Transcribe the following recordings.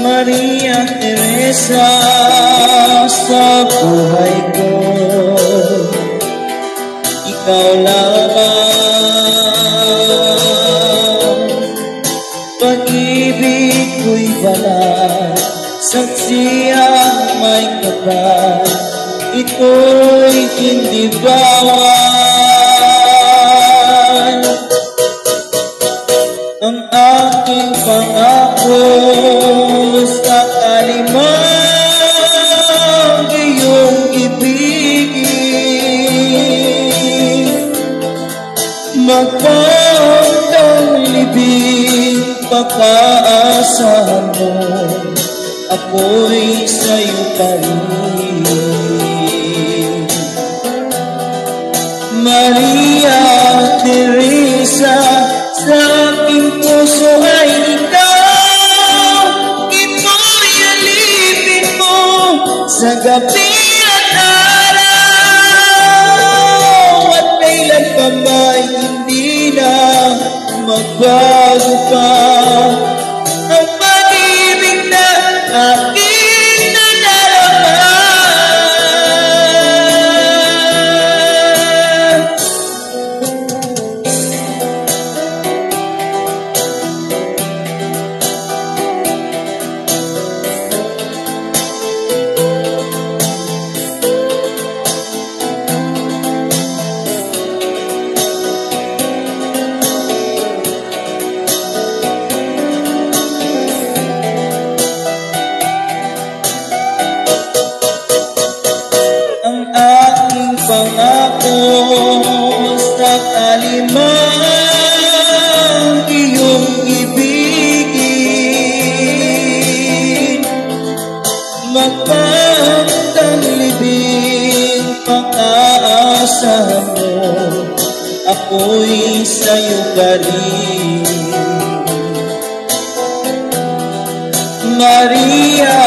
Maria Teresa, sa buhay ko ikaw lamang. Pag-ibig ko'y balat, saksi ang may kapal, ito'y hindi bawal. Ang aking pangako sa kalimang iyong ibigin, magpagdang libing pagkaasahan mo, ako'y sa'yo pa rin. Maria Teresa, sa aking puso ay ikaw, ito'y alipin mo sa gabi at araw, at kailan pa ba'y hindi na magbago pa ang pag-ibig na aking nadarama. Pangako sa kalimang iyong ibigin, magpagdang libing pag-aasahan mo, ako'y sa'yo pa rin. Maria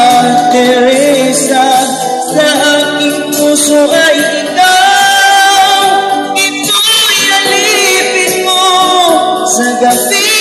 Teresa, sa aking puso ay ikaw, ito'y alipin mo sa gabi